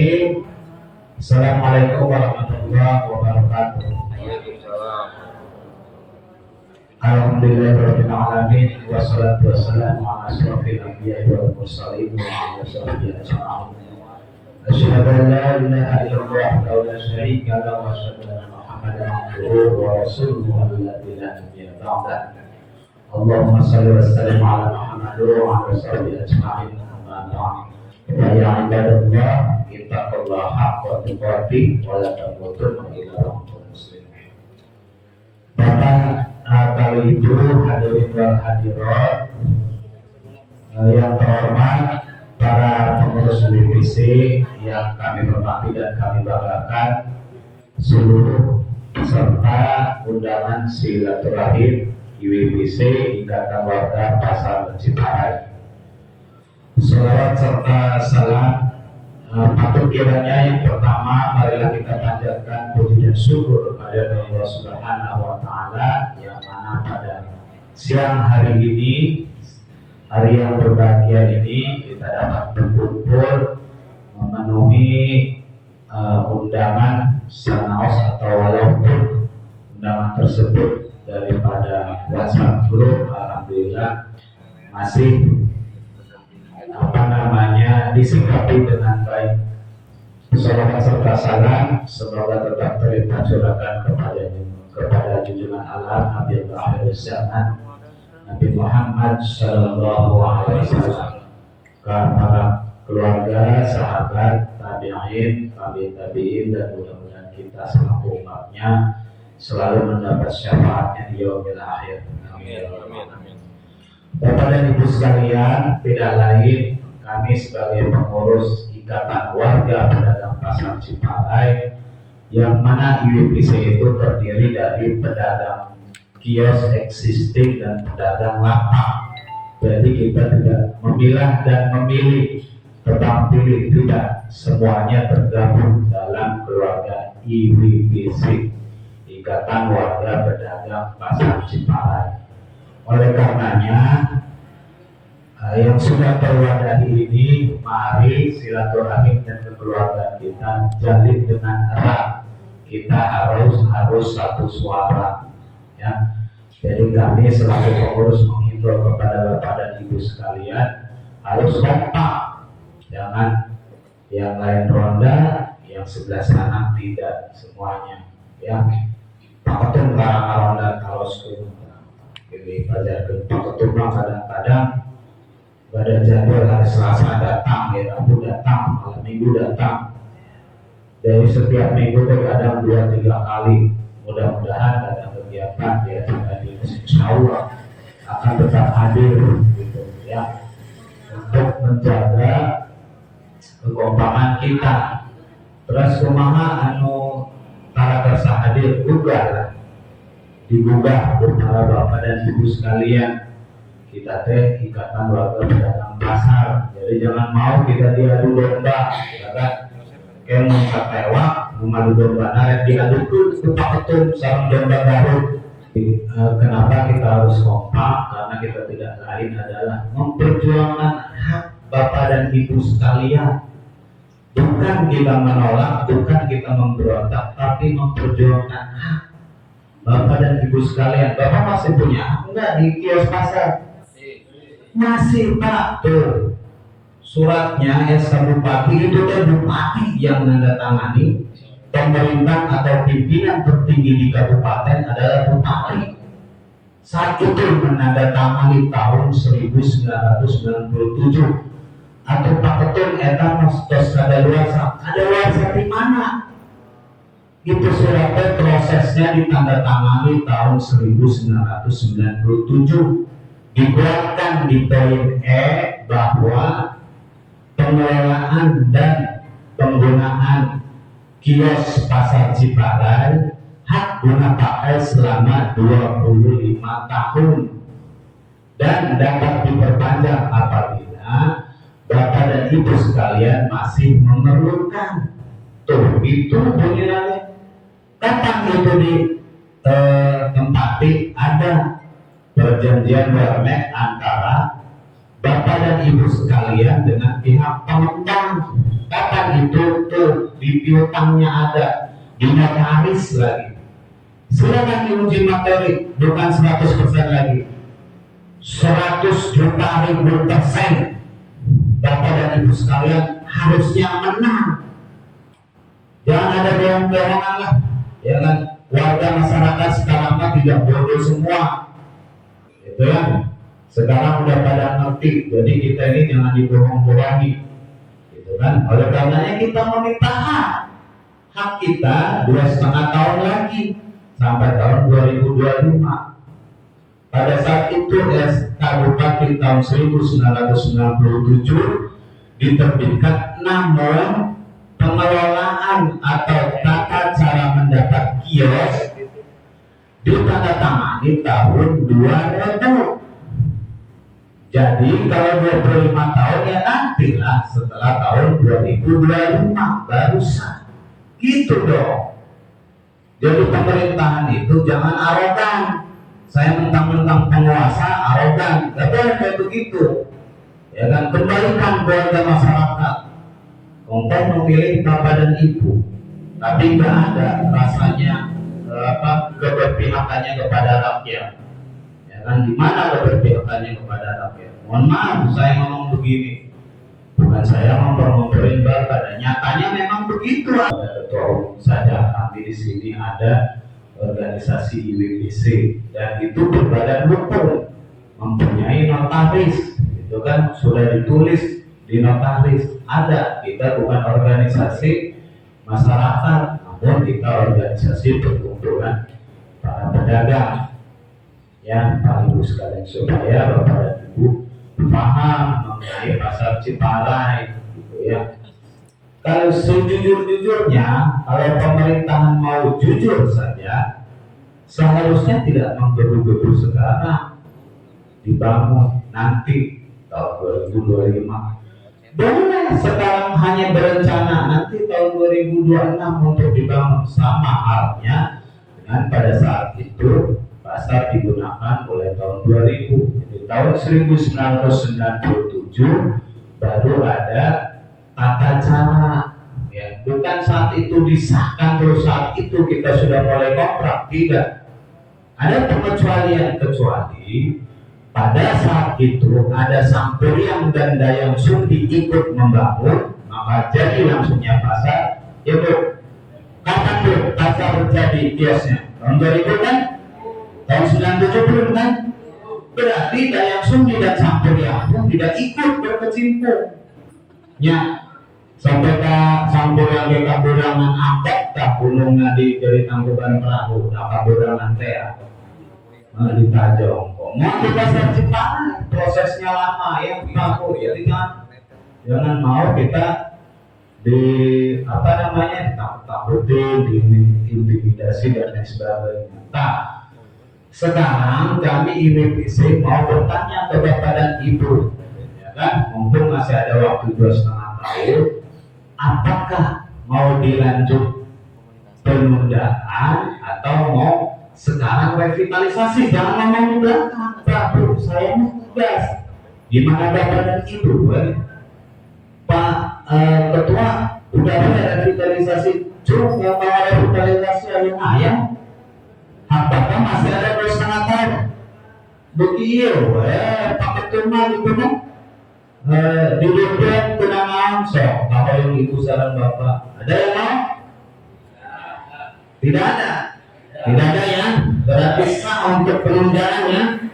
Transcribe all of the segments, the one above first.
Bismillahirrahmanirrahim. Assalamualaikum warahmatullahi wabarakatuh. Alhamdulillahirabbil alamin wassalatu wassalamu ala asyrofil anbiya'i wal mursalin wa ala sahbihi ajma'in. Asyhadu an la ilaha illallah wa la syarika lahu wa asyhadu anna Muhammadan abduhu wa rasuluhu alladzi la nabiyya ba'dahu. Allahumma shalli wa sallim ala Muhammad wa ala sahbihi ajma'in. Amma ba'd. Ya ibadallah, ittaqullaha haqqa tuqatih wa la tamutunna illa wa antum muslimun. Bapak, kali itu hadirin wal hadirat yang terhormat, para pengurus WPC yang kami hormati dan kami banggakan, seluruh peserta undangan silaturahim IWPC Ikatan Warga Pasar Ciparai. Salawat serta salam patut kiranya yang pertama marilah kita panjatkan puji dan syukur kepada Allah Subhanahu wa taala yang mana pada siang hari ini, hari yang berbahagia ini, kita dapat berkumpul memenuhi undangan sanaos atau walaupun undangan tersebut daripada WhatsApp group, alhamdulillah masih disikapi dengan baik. Salawat serta salam semoga tetap tercurahkan kepada junjungan alam Nabi akhir zaman Nabi Muhammad sallallahu alaihi wasallam, para keluarga, sahabat, tabi'in, tabi'in, dan mudah-mudahan kita selaku umatnya selalu mendapat syafaatnya di yaumil akhir. Amin. Bapak dan Ibu sekalian, tidak lain kami sebagai pengurus Ikatan Warga Pedagang Pasar Ciparai, yang mana IWPC itu terdiri dari pedagang kios existing dan pedagang lapak. Jadi kita tidak memilah dan memilih, tetapi tidak, semuanya tergabung dalam keluarga IWPC, Ikatan Warga Pedagang Pasar Ciparai. Oleh karenanya, yang sudah terwadahi ini, mari silaturahim dan kekeluargaan kita jalin dengan erat. Kita harus satu suara, ya. Jadi kami selaku pengurus menghimbau kepada Bapak dan Ibu sekalian harus kompak, jangan yang lain ronda, yang sebelah sana tidak, semuanya, ya. Pak Ketum karang ronda kalau sepuluh, pilih pelajar Pak Ketum kadang-kadang pada jadwal hari Selasa datang, ya Rabu datang, malam Minggu datang. Dari setiap minggu terkadang 2-3 kali. Mudah-mudahan ada kegiatan ya di insya Allah akan tetap hadir, gitu ya, untuk menjaga kekompakan kita. Terus kumaha para kersa hadir digugah bersama Bapak dan Ibu sekalian. Kita Ikatan Warga Pedagang Pasar, jadi jangan mau kita diadu domba, ya kan? Kayak mau tewak, mengadu domba, diadu ke Pak Ketum sarang domba baru. Kenapa kita harus kompak? Karena kita tidak lain adalah memperjuangkan hak Bapak dan Ibu sekalian. Bukan kita menolak, bukan kita memberontak, tapi memperjuangkan hak Bapak dan Ibu sekalian. Bapak masih punya hak enggak di kios pasar? Masih, Pak. Tuh suratnya SK Bupati, itu Bupati yang menandatangani. Pemerintah atau pimpinan tertinggi di kabupaten adalah Bupati. Saat itu menandatangani tahun 1997. Atau Pak Ketum eta tos kadaluarsa di mana? Itu suratnya prosesnya ditandatangani tahun 1997. Dikuatkan di poin E bahwa pengelolaan dan penggunaan kios Pasar Ciparai hak guna pakai selama 25 tahun dan dapat diperpanjang apabila Bapak dan Ibu sekalian masih memerlukan. Tuh itu bunyiannya. Kapan itu ditempati? Ada perjanjian warnet antara Bapak dan Ibu sekalian dengan pihak pengembang. Kapan itu? Tuh di piutangnya ada, di notaris lagi. Silakan diuji materi, bukan 100% lagi, 100 juta ribu persen. Bapak dan Ibu sekalian harusnya menang. Jangan ada bohong-bohongan lah, ya kan? Warga masyarakat sekarang kan tidak bodoh semua, itu kan? Sekarang udah pada ngerti, jadi kita ini jangan dibohong-bohongi, gitu kan? Oleh karenanya kita meminta hak kita 2,5 tahun lagi sampai tahun 2025. Pada saat itu SK Bupati tahun 1997 diterbitkan, namun pengelolaan atau tata cara mendapat kios ditandatangani tahun 2000. Jadi kalau 25 tahun ya nantilah setelah tahun 2025 baru sah. Gitu dong. Jadi pemerintahan itu jangan arogan. Saya mentang-mentang penguasa arogan, gak boleh kayak begitu. Ya kan, kembalikan keluarga masyarakat. Engkau memilih bapak dan ibu, tapi nggak ada rasanya keberpihakannya kepada rakyat. Ya kan, di mana keberpihakannya kepada rakyat? Mohon maaf, saya ngomong begini, bukan saya ngomong-ngomongin bapak. Dan nyatanya memang begitu. Ada ketua umum saja, kami di sini ada organisasi IWBC dan itu berbadan hukum, mempunyai notaris, itu kan sudah ditulis di notaris. Ada, kita bukan organisasi masyarakat, namun kita organisasi perkumpulan para pedagang. Ya, Pak Ibu sekalian, supaya Bapak dan Ibu paham mengenai pasar Ciparai, gitu ya. Kalau sejujur-jujurnya, kalau pemerintahan mau jujur saja, seharusnya tidak menggebu-gebu sekarang, dibangun nanti tahun 2025. Boleh sekarang hanya berencana, nanti tahun 2026 untuk dibangun. Sama halnya dengan pada saat itu pasar digunakan oleh tahun 2000. Jadi tahun 1997 baru ada tata cara, ya, bukan saat itu disahkan terus saat itu kita sudah mulai kontrak, tidak. Ada pengecualian, kecuali pada saat itu ada Sampuriang dan Dayang Sumbi ikut membangun, maka jadi langsungnya pasar. Itu kapan tuh pasar jadi kiosnya? Tahun 2000 kan? Tahun 97 belum kan? Berarti Dayang Sumbi dan Sampuriang pun tidak ikut berkecimpung. Ya, sampai Sampuriang ke kaburangan angkat, tak gunungnya dari tangkuban perahu, tak kaburangan teh di Tajong. Mau di pasar Ciparai, prosesnya lama ya, takut ya, jangan mau kita takut-takutin, diintimidasi dan lain sebagainya. Nah, sekarang kami IWBC mau bertanya ke Bapak dan Ibu, ya kan, mumpung masih ada waktu 2,5 tahun, apakah mau dilanjut penundaan atau mau sekarang revitalisasi? Jangan ngomong di belakang, Prabu, saya mau tugas. Gimana Bapak dan Ibu? Pak Ketua, udah ada revitalisasi? Cuma yang mau revitalisasi ayam, apakah masih ada 2,5 tahun? Begitu, Pak Ketua gitu kan? Di DPR kenangan sok, kalau yang Ibu saran Bapak, ada yang mau? Tidak ada. Tidak ada ya, berarti sah untuk penundaannya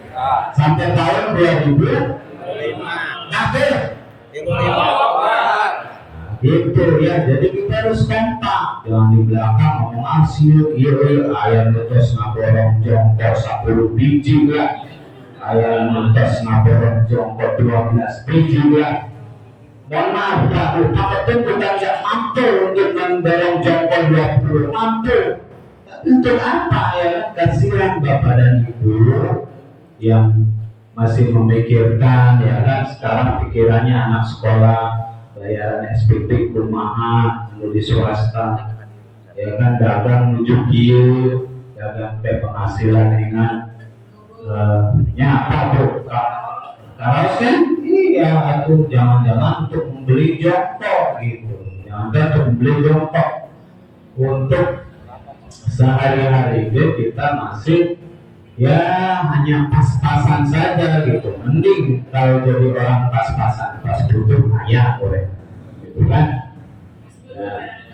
sampai tahun 2025. Akhir. Gitu ya, jadi kita harus kompak, jangan di belakang ngomong asyik, ayam netes ngaborong jongkok 10 biji lah, ayam netes ngaborong jongkok 12 biji lah. Mohon maaf, Pak itu bukan tidak mampu untuk mendorong jongkok 20, mampu. Untuk apa ya? Kasihan Bapak dan Ibu yang masih memikirkan, ya kan, sekarang pikirannya anak sekolah, bayaran SPP kumaha di swasta, ya kan, dagang menuju kieu, dagang penghasilan dengan nyapa tuh karos kan, iya, atau jangan-jangan untuk membeli jongkok gitu. Jangan untuk beli jongkok. Untuk sehari-hari kita masih ya hanya pas-pasan saja gitu. Mending kalau jadi orang pas-pasan, pas butuh ayah boleh, gitu kan?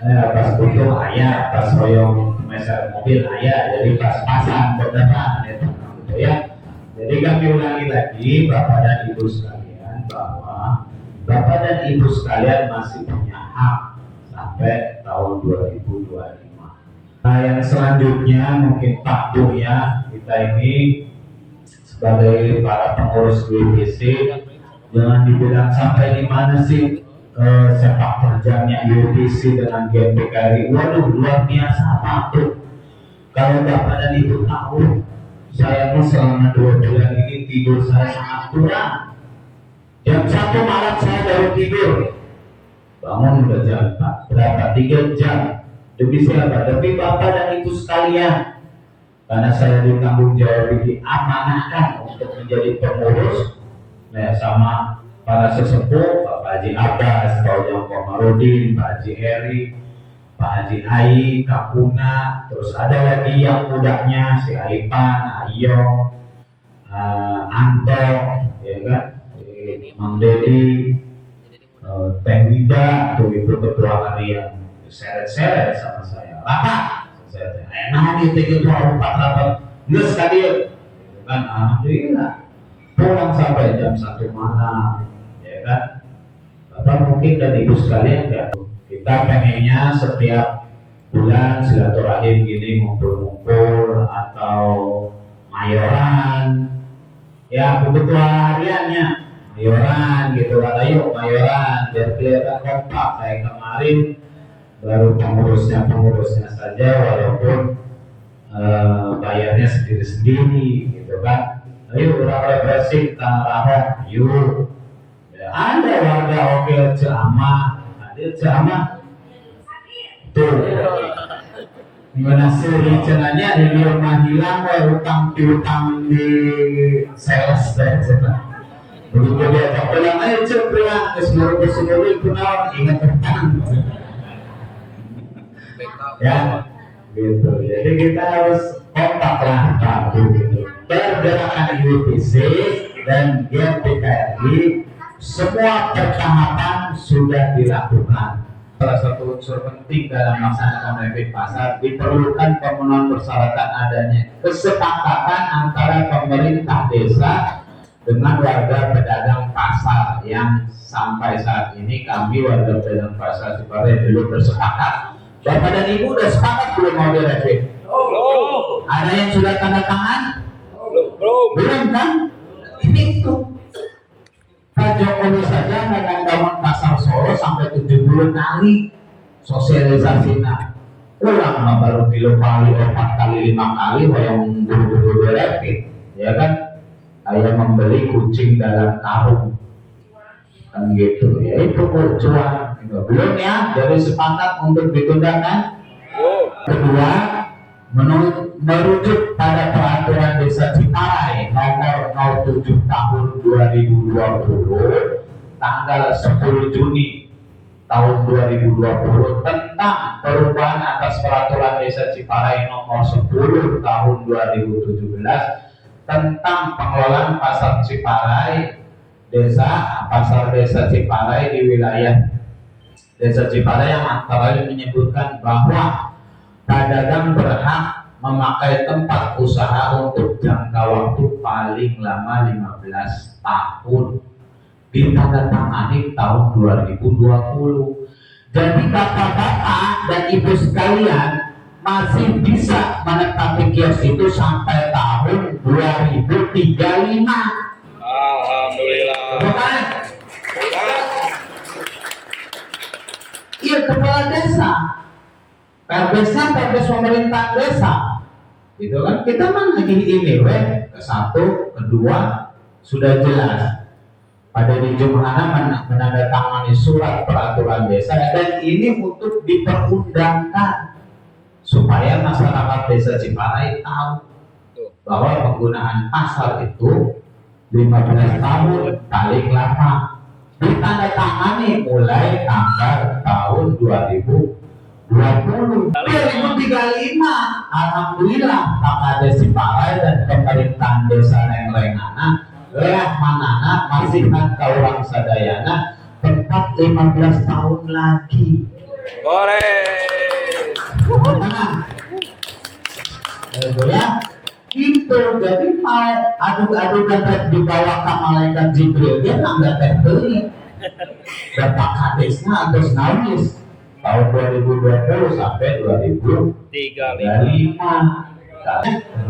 Ya, pas butuh ayah, pas hoyong meser mobil ayah, jadi pas-pasan beneran gitu ya. Jadi kami ulangi lagi Bapak dan Ibu sekalian bahwa Bapak dan Ibu sekalian masih punya hak sampai tahun 2025. Nah, yang selanjutnya mungkin Pak Bu ya, kita ini sebagai para pengurus WBC jangan dibilang sampai di mana sih sepak terjangnya WBC dengan GMPKRI. Waduh, luar biasa Pak Bu. Kalau Bapak dan Ibu tahu, saya pun selama 2 bulan ini tidur saya sangat kurang. Jam 1 malam saya baru tidur, bangun udah jam 4, berapa? 3 jam. Demi siapa? Demi Bapak dan Ibu sekalian. Karena saya ditanggung jawab diamanahkan untuk menjadi pengurus, nah, sama para sesepuh, Pak Haji Abbas, Pak Ujang Komarudin, Pak Haji Heri, Pak Haji Ai, Kapuna, terus ada lagi yang mudanya si Aipan, Ayo, Anto, ya kan, Mang Dedi, Teh Wida, tuh itu ketua harian. Seret-seret sama saya, Bapak, saya enak nih tiga dua 4 rapat, nggak sekali, kan? Alhamdulillah, pulang sampai jam 1 malam, ya kan? Bapak mungkin dan Ibu sekalian ya, kita pengennya setiap bulan silaturahim gini ngumpul-ngumpul atau mayoran, ya kebutuhan hariannya, mayoran gitu kan, ayo mayoran biar kelihatan kompak. Kayak kemarin baru pengurusnya saja walaupun bayarnya sendiri-sendiri gitu kan. Ayo orang represif tanah yuk ya, ada warga oke ceramah, hadir ceramah tuh gimana sih cenanya di rumah hilang utang piutang di sales dan begitu dia pulang ayo pulang ke seluruh keseluruhan ingat utang ya gitu. Jadi kita harus kompak lah Pak gitu. Pergerakan UPC dan GMPKRI semua pertahapan sudah dilakukan. Salah satu unsur penting dalam melaksanakan rapid pasar diperlukan pemenuhan persyaratan adanya kesepakatan antara pemerintah desa dengan warga pedagang pasar yang sampai saat ini kami warga pedagang pasar Ciparai belum bersepakat. Bapak dan Ibu udah sepakat belum mau direvit? Belum. Ada yang sudah tanda tangan? Belum. Belum kan? Ini tuh Pak Jokowi saja membangun pasar Solo sampai 70 kali sosialisasinya. Ulang mah baru 3 kali, 4 kali, 5 kali yang buru-buru direvit, ya kan? Kayak membeli kucing dalam karung, kan gitu. Ya itu cuan. Belum ya, dari sepakat untuk ditundakan. Kedua, merujuk pada peraturan Desa Ciparai nomor 07 tahun 2020 tanggal 10 Juni tahun 2020 tentang perubahan atas peraturan Desa Ciparai nomor 10 tahun 2017 tentang pengelolaan pasar Ciparai pasar Desa Ciparai di wilayah Desa Ciparai yang antara lain menyebutkan bahwa pedagang berhak memakai tempat usaha untuk jangka waktu paling lama 15 tahun ditandatangani tahun 2020. Jadi bapak-bapak dan ibu sekalian masih bisa menempati kios itu sampai tahun 2035. Alhamdulillah. Bukan? Iya, kepala desa, perdes pemerintah desa, gitu kan? Kita mana ini ke satu, kedua sudah jelas. Pada di Jum'ana menandatangani surat peraturan desa dan ini untuk diperundangkan supaya masyarakat desa Ciparai tahu bahwa penggunaan pasar itu 15 tahun paling lama. ditandatangani mulai tanggal tahun 2035. Alhamdulillah Pak Kades Ciparai dan pemerintahan desa Rengrengana manana masih orang sadayana tepat 15 tahun lagi. Ya, itu jadi mau aduk-aduk dan dibawa ke malaikat Jibril dia nggak tertulis. Bapak hadisnya terus nangis tahun 2020 sampai 2035.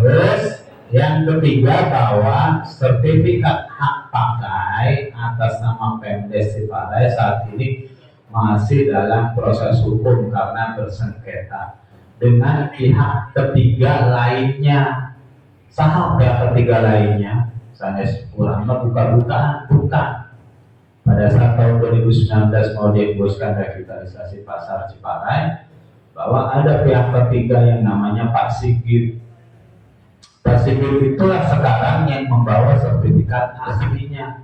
Terus yang ketiga bahwa sertifikat hak pakai atas nama Pemdes Ciparai saat ini masih dalam proses hukum karena bersengketa dengan pihak ketiga lainnya. Saham pihak ketiga lainnya, saya kurang bukan. Pada saat tahun 2019 mau diembuskan revitalisasi pasar Ciparai, bahwa ada pihak ketiga yang namanya Pak Sigit. Pak Sigit itulah sekarang yang membawa sertifikat aslinya.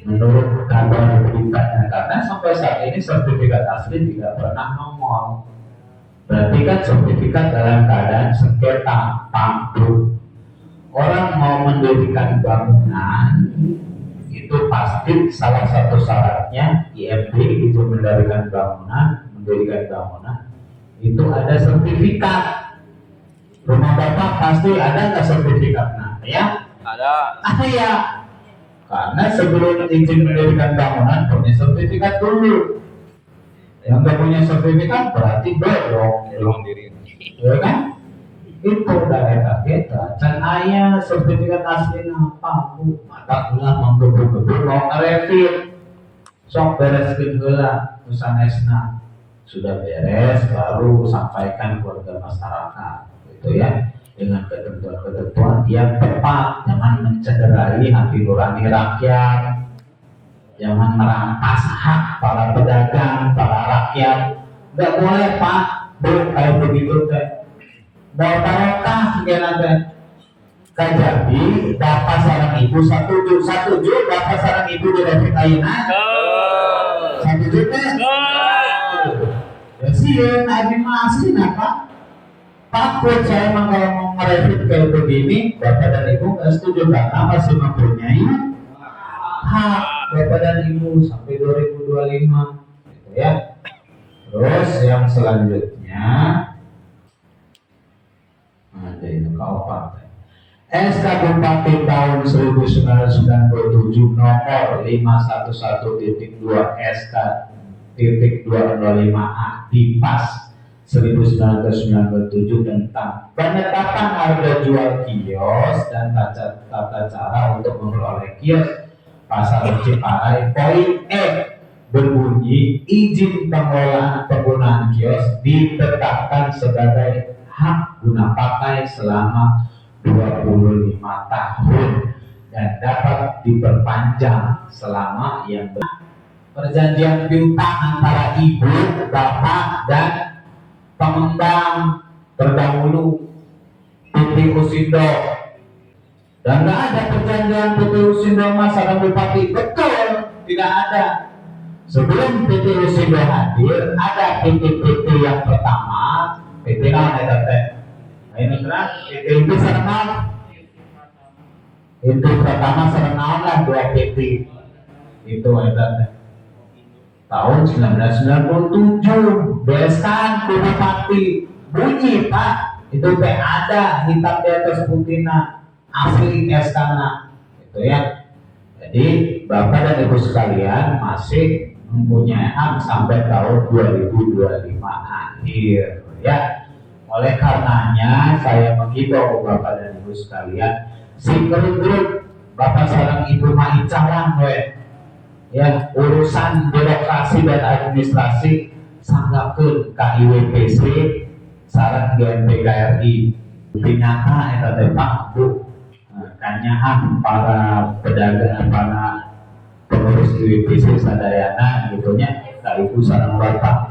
Menurut kabar beritanya, karena sampai saat ini sertifikat asli tidak pernah nongol. Berarti kan sertifikat dalam keadaan sengketa, pangkrut. Orang mau mendirikan bangunan itu pasti salah satu syaratnya IMB itu mendirikan bangunan itu ada sertifikat. Rumah bapak pasti ada nggak sertifikatnya? Ya? Ada ya. Karena sebelum izin mendirikan bangunan punya sertifikat dulu. Yang nggak punya sertifikat berarti belum diri, ya kan? Itu daerah kita. Dan ayah sertifikat asli apa bu? Mata ulah menggebu-gebu mau ngerevit. Sok bereskin gula usanesna sudah beres baru sampaikan kepada masyarakat, gitu ya. Dengan ketentuan-ketentuan yang tepat, jangan mencederai hati nurani rakyat. Jangan merampas hak para pedagang, para rakyat. Nggak boleh Pak, bu kayak begitu teh. Bawa barokah gimana? Kajabi, bapak sarang ibu satu juz, bapak sarang ibu di revit ayunan. Satu juz teh. Ya sih, nabi masih apa? Takut saya emang kalau mau ngerevit kayak begini, bapak dan ibu nggak setuju karena masih mempunyai hak. Bapak dan Ibu sampai 2025, gitu ya. Terus yang selanjutnya ada ini keempat. SK Bupati tahun 1997 nomor 511.2 SK.205A Dipas 1997 tentang penetapan harga jual kios dan tata cara untuk memperoleh kios Pasar Ciparai. Poin E berbunyi izin pengelolaan penggunaan kios ditetapkan sebagai hak guna pakai selama 25 tahun dan dapat diperpanjang selama yang perjanjian piutang antara ibu, bapak dan pengembang terdahulu PT Usindo. Dan nggak ada perjanjian PT Usindo Sarang Bupati, betul, tidak ada. Sebelum PT Usindo hadir, ada PT yang pertama, PT naon eta teh? Ini kan PT itu sareng itu pertama sareng naon lah dua PT. Itu eta teh. Tahun 1997 beresan ku Bupati. Bunyi Pak, itu teh ada hitam di atas putihna. Asli SK-na, gitu ya. Jadi Bapak dan Ibu sekalian masih mempunyai hak sampai tahun 2025 akhir, ya. Oleh karenanya saya menghimbau Bapak dan Ibu sekalian, si grup Bapak sareng Ibu maicalan we, ya urusan birokrasi dan administrasi sanggapkeun ka IWPC sareng GNPKRI. Ternyata eta teh Pak Bu kanyahan para pedagang, para pengurus IWPC sadayana gitunya ka ibu sareng bapak.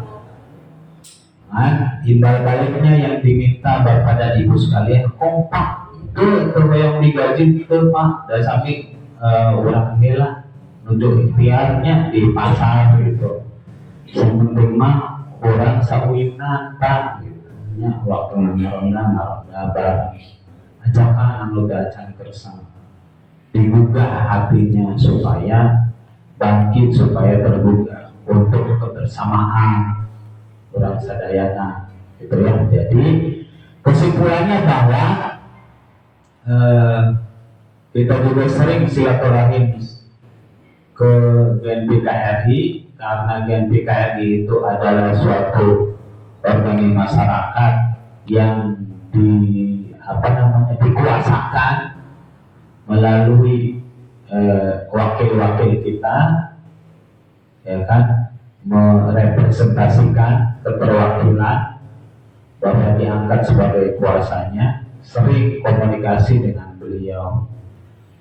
Imbal baliknya yang diminta bapak dan ibu sekalian kompak. Itu yang digaji itu Pak, dan sampai orang gila untuk ikhtiarnya di pasar gitu. Yang penting mah orang sawinan kan gitu. Nya waktu ngarona ngabar ajakan anggota acan kersa digugah hatinya supaya bangkit, supaya tergugah untuk kebersamaan orang sadayana gitu ya. Jadi kesimpulannya bahwa kita juga sering silaturahim ke GNPKRI karena GNPKRI itu adalah suatu organisasi masyarakat yang dikuasakan melalui wakil-wakil kita, ya kan, merepresentasikan keterwakilan bahwa diangkat sebagai kuasanya, sering komunikasi dengan beliau.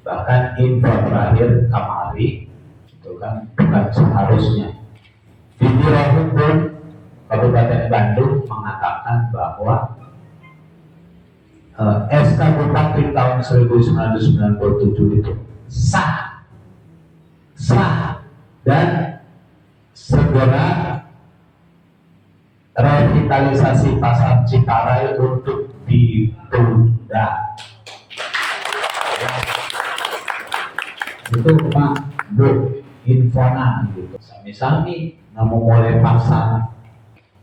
Bahkan info terakhir kamari itu kan bukan seharusnya. Di Biro Hukum Kabupaten Bandung mengatakan bahwa SK Bupati tahun 1997 itu sah dan segera revitalisasi pasar Ciparai untuk ditunda. Itu Pak Bu infona gitu. Sami-sami namu mulai pasar.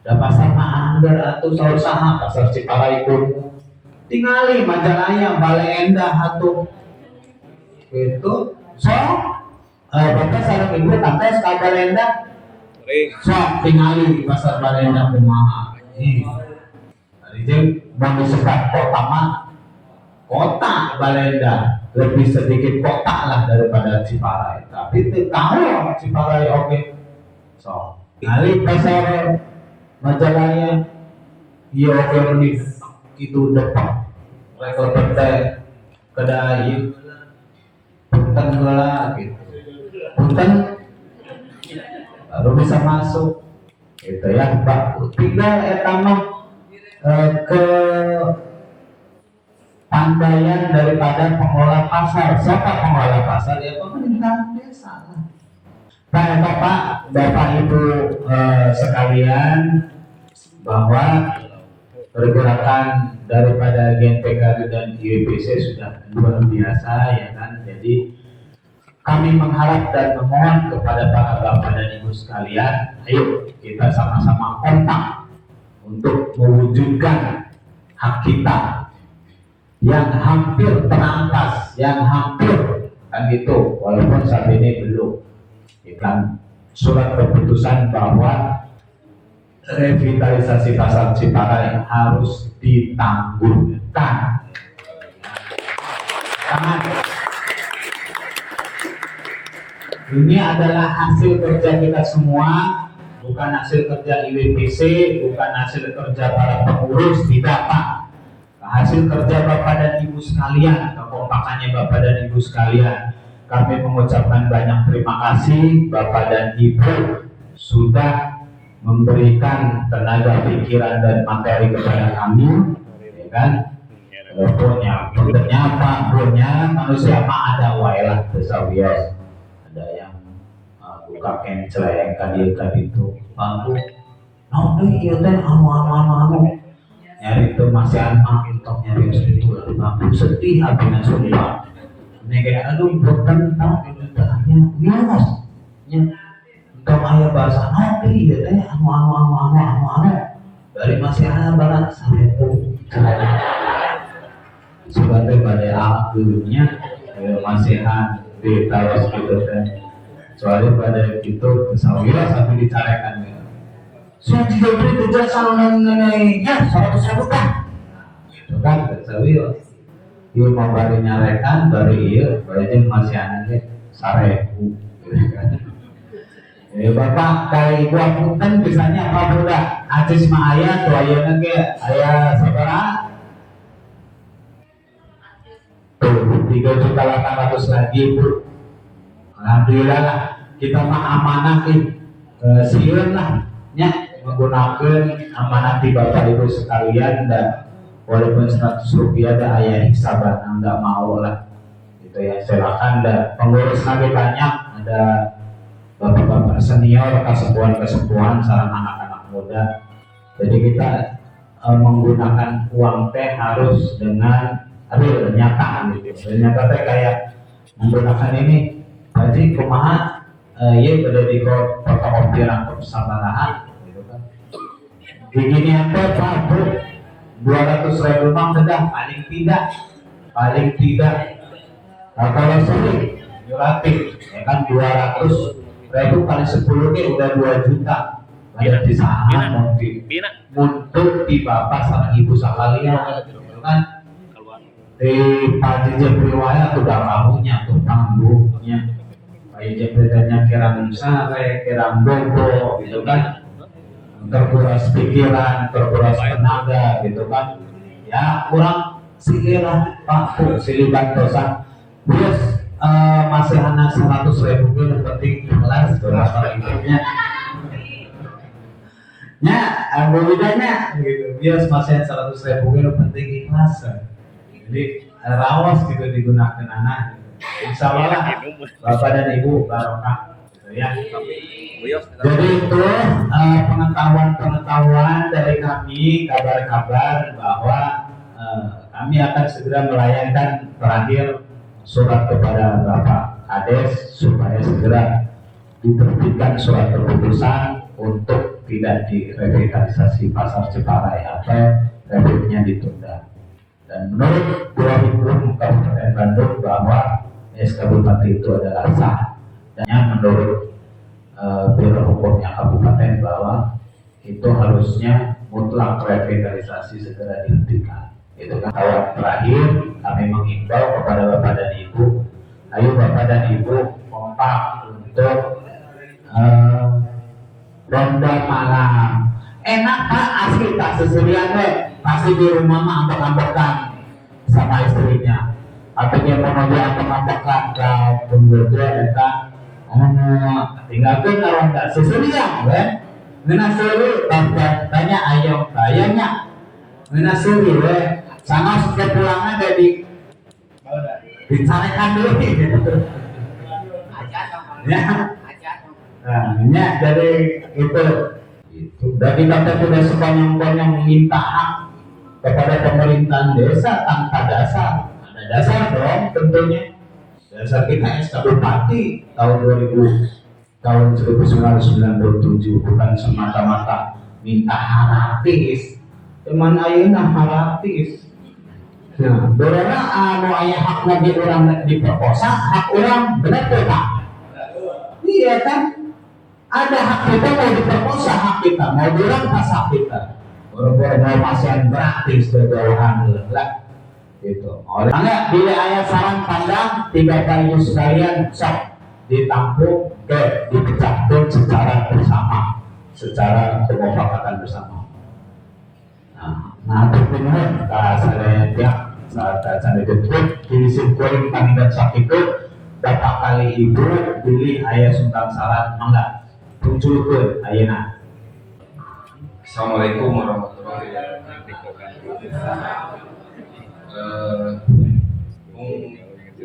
Da pasar mah anggar atuh saha pasar Ciparai pun tingali Majalaya Bale Endah atuh. Gitu. So bapak sareng ibu tante ka Bale Endah. So tingali pasar Bale Endah kumaha. Ari jeung mun disebut kota mah kota Bale Endah lebih sedikit kota lah daripada Ciparai, tapi tahu Ciparai oke. So, kali pasar Majalaya, iya oke lebih itu depan. Mereka bertanya kedai, punten gula gitu, punten baru bisa masuk. Gitu ya, Pak. Tinggal etama ke pandaian daripada pengelola pasar. Siapa pengelola pasar? Ya pemerintah desa. Bapak Ibu sekalian, bahwa pergerakan daripada GNPKRI dan IWPC sudah luar biasa ya kan. Jadi kami mengharap dan memohon kepada para bapak dan ibu sekalian, ayo kita sama-sama kompak untuk mewujudkan hak kita yang hampir terampas, yang hampir kan gitu, walaupun saat ini belum. Kan surat keputusan bahwa revitalisasi pasar Ciparai harus ditangguhkan. Ini adalah hasil kerja kita semua, bukan hasil kerja IWPC, bukan hasil kerja para pengurus, tidak Pak. Hasil kerja Bapak dan Ibu sekalian, kekompakannya Bapak dan Ibu sekalian. Kami mengucapkan banyak terima kasih Bapak dan Ibu sudah memberikan tenaga pikiran dan materi kepada kami, ya kan? Punya apa? Punya manusia mah ada wae lah tesawios. Ada yang buka kencel yang kadi itu. Bangku. Nah, ieu teh anu. Nyari itu masih anak untuk nyari itu bangku sedih habisnya sumpah. Nega aduh boten tah itu tanya bias nya untuk aya bahasa nabi ya teh anu dari masih ada barat sampai sudah teh pada akhirnya masihan di tawas gitu teh soalnya pada itu sawira sampai dicarekan ya sudah diberi kejelasan neneknya 100.000 kan gitu kan sawira ieu mah bari nyarekan bari ieu bari jeung masih anaknya 1.000 Bapak kai Ibu apunten bisanya apa budak acis mah aya tuh ayeuna ge aya sabaraha tuh 3.800.000 lagi Bu. Alhamdulillah lah kita mah amanah sieun lah nya menggunakan amanah di Bapak Ibu sekalian dan walaupun 100 rupiah ada ayah hisaban enggak mau lah gitu gitu ya. Silakan, ada pengurus lagi banyak, ada bapak-bapak senior, kesepuan-kesepuan, sarana anak-anak muda. Jadi kita menggunakan uang teh harus dengan nyataan gitu. Ternyata teh kayak menggunakan ini, jadi kumaha ya pada di fotokopi rangkup sabaraha gitu kan. Begini apa Pak Bu, 200.000 mah sudah paling tidak. Nah, kalau sering relatif ya kan 200.000 kali 10 ini udah 2 juta. Banyak di saham untuk di bapak sama ibu sekalian gitu kan. Di Pak Jepri waya udah kamunya tuh panggungnya. Pak Jeprinya kirang sare, kirang bobo gitu kan. Terkuras pikiran, terkuras tenaga gitu kan. Ya kurang sikilah Pak Bu siliban dosa. Bias masih anak 100.000 yang penting ikhlas berapa hidupnya. Ya, bedanya gitu. Bias masih 100.000 yang penting ikhlas. Jadi rawas gitu digunakan anak. Insya Allah bapak dan ibu barokah. Ya. Jadi itu pengetahuan dari kami, kabar-kabar bahwa kami akan segera melayangkan terakhir surat kepada Bapak Kades supaya segera diterbitkan surat keputusan untuk tidak direvitalisasi pasar Ciparai atau revitnya ditunda. Dan menurut Biro Hukum Kabupaten Bandung bahwa SK Bupati itu adalah sah. Dan menurut Biro Hukumnya Kabupaten bahwa itu harusnya mutlak revitalisasi segera dihentikan. Itu kan kawan terakhir kami mengimbau kepada Bapak dan Ibu, ayo Bapak dan Ibu kompak untuk ronda malam. Enak Pak, asli tak seserian pasti di rumah mah ambek-ambekan sama istrinya. Artinya mau dia ambek-ambekan ke pembodoh eta tinggalkan kalau nggak seserian ngena seru tanya ayam bayanya ngena seru sama sudah pulangnya jadi dicarekan dulu ya. Nah, dari itu dari kata sudah sekonyong-konyong meminta hak kepada pemerintahan desa tanpa dasar. Ada dasar dong tentunya. Dasar kita SK Bupati tahun 1997 bukan semata-mata minta haratis. Teman ayeuna haratis. Nah, dorana anu aya hak lagi orang diperkosa, hak orang benar tuh Pak? Iya kan? Ada hak kita mau diperkosa, hak kita mau dirampas hak kita. Boro-boro mau pasien gratis berjauhan lah. Gitu. Olehnya bila ayat saran pandang 3 kayu sekalian sok ditampung ke dipecahkan secara bersama, secara kemufakatan bersama. Nah itu benar saya tiap saat saya ditutup disimpulkan kandidat sakitu dapat kali ibu pilih ayat sumpah saran mangga tunjukkan ayana. Assalamualaikum warahmatullahi wabarakatuh.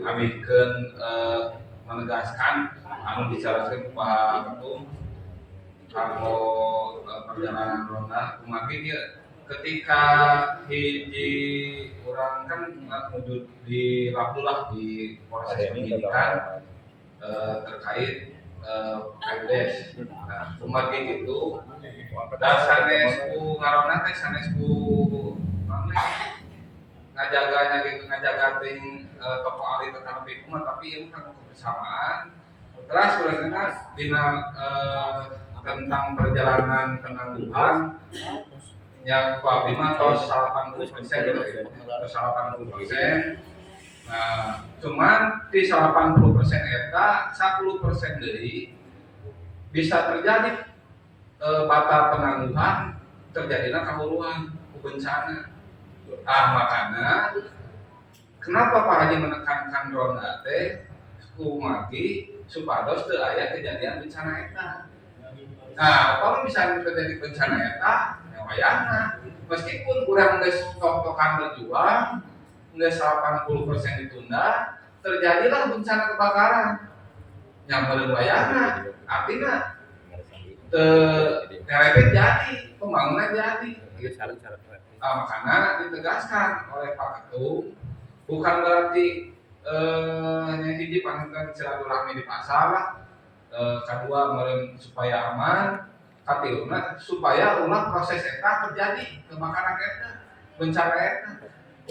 Kamikan menegaskan anu bicarakan Pak Ketum kalau perjalanan ronda kemarin dia ketika hiji orang kan menuju di Labdullah di proses penyidikan terkait PDS. Nah, kemarin itu sanesku ngarona teh sanesku ngajaga ting tokoh ahli tentang hukum tapi itu kan kebersamaan. Terus sebenarnya dina tentang perjalanan penangguhan yang Pak Bima tos 80% tos 80%. Nah, cuman di 80% eta 10% deui bisa terjadi batal penangguhan terjadinya kahuluan bencana. Makanya kenapa Pak Haji menekankan ronda teh kumagi supados teu aya kejadian bencana eta. Nah, kalau misalnya terjadi bencana eta, ya wayahna meskipun kurang geus tok-tokan berjuang, geus 80% ditunda, terjadilah bencana kebakaran yang berbayana artinya ngerepet jadi pembangunan jadi gitu. Makanya ditegaskan oleh Pak Ketum bukan berarti yang hiji panenkan silaturahmi di pasar lah, kedua meureun supaya aman, katiluna supaya ulah proses eta terjadi kebakaran eta bencana eta.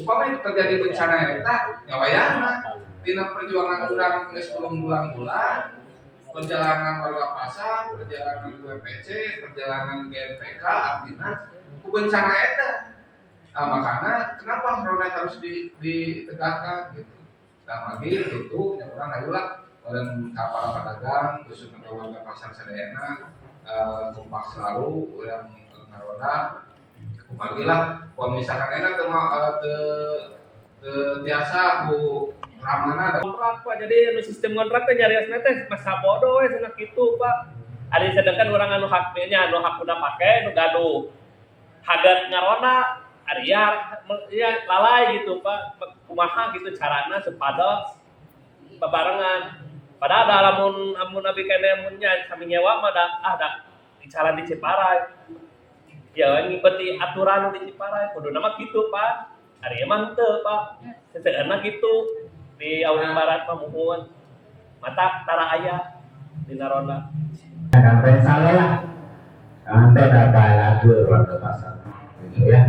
Upama itu terjadi bencana eta nyawayana dina perjuangan urang geus 10 bulan perjalanan warga pasar, perjalanan WPC, perjalanan GNPK artinya bencana eta. Makanya kenapa Ronet harus ditegakkan gitu. Dan lagi itu yang orang adalah orang kapal pedagang khususnya warga pasar Sadayana kompak selalu yang ngaroda kumagilah kalau misalkan enak biasa bu ramana ada kontrak Pak, jadi sistem kontrak teh nyariosna teh masa bodoh we cenah kitu Pak. Ari sedangkan urang anu haknya anu hak udah pake nu gaduh hadat ngaronda ari ya lalai gitu Pak. Kumaha gitu carana sepados babarengan. Padahal da lamun abi kene munnya kami nyewa mah da bicara di Ciparai. Ya ngikuti aturan di Ciparai kuduna mah kitu Pak. Ari emang teu Pak. Seseueurna kitu di Audi Barat mah muhun. Mata tara aya di Naronda. Sampai salah lah. Sampai dapat atur warga pasar. Gitu ya.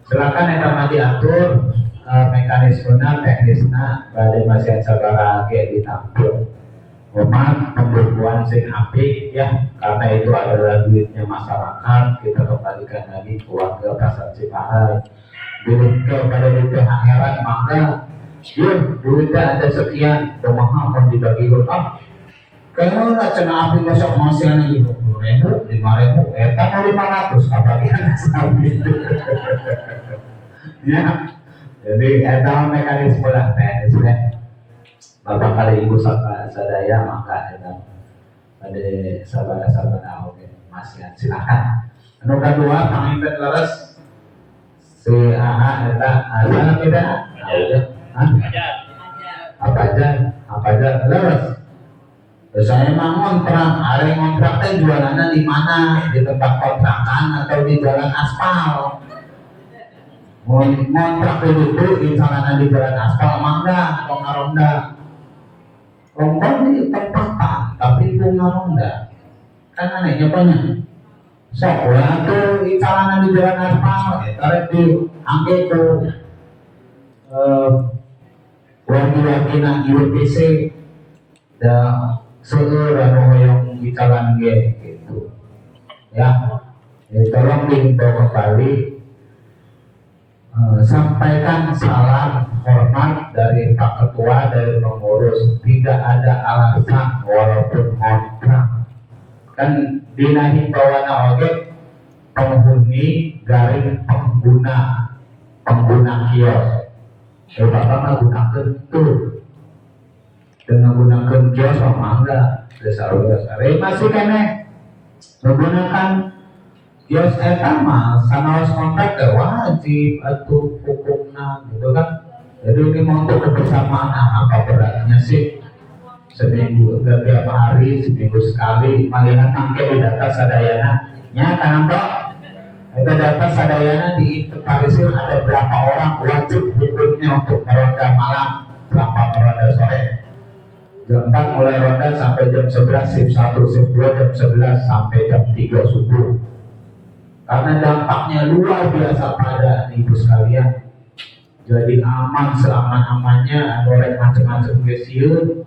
Silakan yang akan diatur mekanismenya, teknisnya, pada masih sabara kayak ditampil. Memang pembukuan sing apik ya, karena itu adalah duitnya masyarakat. Kita kembalikan lagi ke warga pasar Ciparai. Duit kepada THR maka yuk duitnya ada sekian, kumaha pun dibagi utang. Kalau nggak cenah api masuk masih ada 50.000, 5.000, mau 500, kebagian sampai itu. Ya, jadi ada mekanisme lah, teknisnya. Bapak kali ibu sadaya maka ada sabar-sabar oke, masih silakan. Anu kedua pamimpin leres si AA eta asal beda. Apa aja leres. Saya emang ngontrak, hari ngontrak teh jualannya di mana? Di tempat kontrakan atau di jalan aspal? Ngontrak itu instalasi di jalan aspal mangga atau ngaronda? Longkong di tempatan, tapi itu ngaronda. Kan anehnya banyak. Sekolah tuh instalasi di jalan aspal, tarik di angke tuh waki-wakina IWPC dan seorang yang bicara gitu, ya. Tolong dihimbau kembali, sampaikan salam hormat dari Pak Ketua dari pengurus. Tidak ada alasan walaupun kontrak. Kan dina himbauan oge penghuni garing pengguna kios. Bapak mah gunakeun tuh. Dengan menggunakan kios sama enggak dasar-dasar masih kene menggunakan kios eta mah sanaos kontrak wajib atuh hukumna gitu kan. Jadi ini untuk kebersamaan apa beratnya sih seminggu enggak tiap hari, seminggu sekali malihan mangke di data sadayana nya kantor itu data sadayana diinventarisir ada berapa orang wajib hukumnya untuk meronda malam berapa meronda sore. Jam 4 mulai ronda sampai jam 11, shift 1, shift 2, jam 11 sampai jam 3 subuh. Karena dampaknya luar biasa pada ibu sekalian. Jadi aman seaman-amannya, goreng macam-macam gesiun.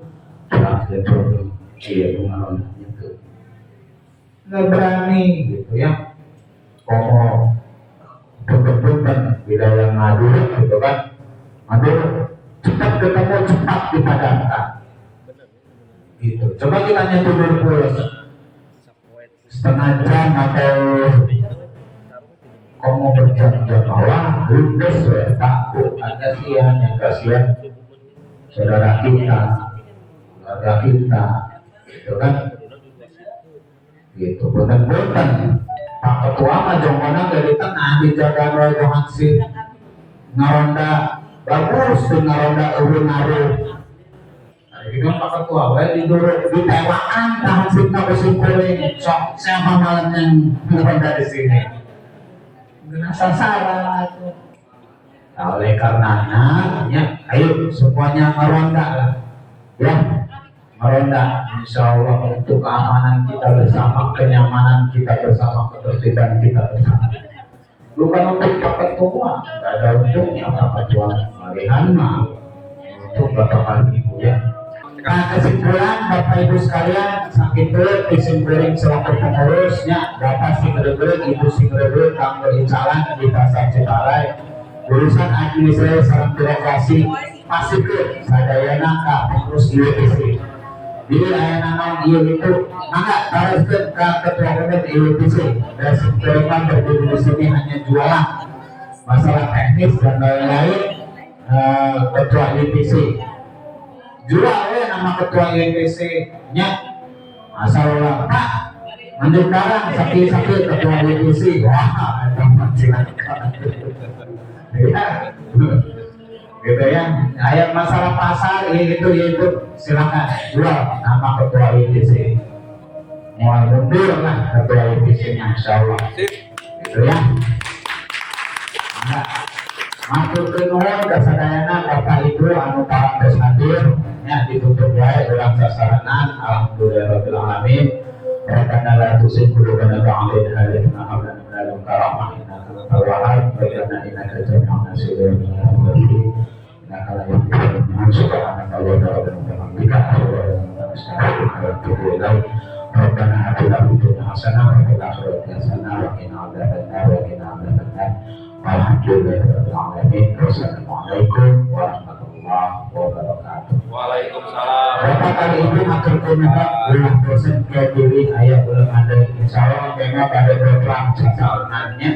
Iya itu ngarondanya tuh. Nggak berani gitu ya. Komo punten-punten wilayah ngadu gitu kan. Ngadu cepat ketemu, cepat dipadamkan. Gitu. Coba kita nyetur dulu setengah jam atau kamu berjam-jam malah ludes ya takut ada siang yang kasihan saudara kita, keluarga kita, gitu kan? Gitu. Punten-punten Pak Ketua mah jongkona dari tengah dijaga oleh Johansi ngaronda bagus tuh ngaronda ngaruh Jadi kan Pak Ketua, ditewakan tahan cinta bersyukurin sok siapa malam yang berada di sini. Kena sasaran itu. Nah, oleh karenanya, ya, ayo semuanya meronda lah, ya, meronda. Insya Allah untuk keamanan kita bersama, kenyamanan kita bersama, ketertiban kita bersama. Bukan untuk Pak Ketua, tidak ada untungnya Pak Ketua. Malihan mah untuk Bapak Ibu ya. Nah, kesimpulan Bapak Ibu sekalian, sakit dulu kesimpulan selaku pengurusnya, Bapak Singrebeuk, Ibu Singrebeuk, kanggo incalan di Pasar Ciparai, urusan administrasi sareng birokrasi pasikeun sadayana ka pengurus IWPC. Jadi ayana naon ieu itu, mangga tareskeun ka ketua komite IWPC. Dan sebagaimana berdiri di sini hanya jualan masalah teknis dan lain-lain. Ketua IWPC jual ya nama ketua IWPC nya asal ulang Pak menjekarang sakit-sakit ketua IWPC. Wah ada silakan ya gitu ya. Ayat masalah pasar itu silakan jual nama ketua IWPC, mau mundur lah ketua IWPC nya insyaallah gitu ya. Nah, matur nuwun kasadayana Bapak Ibu anu parang hadir nya ditutup wae ulang sasaranan. Alhamdulillahirabbil alamin. Rabbana la tuzigh qulubana ba'da idh hadaytana wa hab lana min ladunka rahmah innaka antal wahhab. Rabbana innaka jami'un nasirin innaka la yuhibbul mu'minin. Subhanaka wa bihamdika asyhadu an la ilaha illa anta astaghfiruka wa atubu ilaik. Rabbana hab lana fid dunya hasanah wa fil akhirati hasanah wa qina adzabannar wa qina adzabannar. Alhamdulillahirabbil alamin. Wassalamualaikum warahmatullahi wabarakatuh. Waalaikumsalam. Bapak kali ini akan komentar ulah dosen ke diri ayah belum ada insyaallah memang pada program cacalannya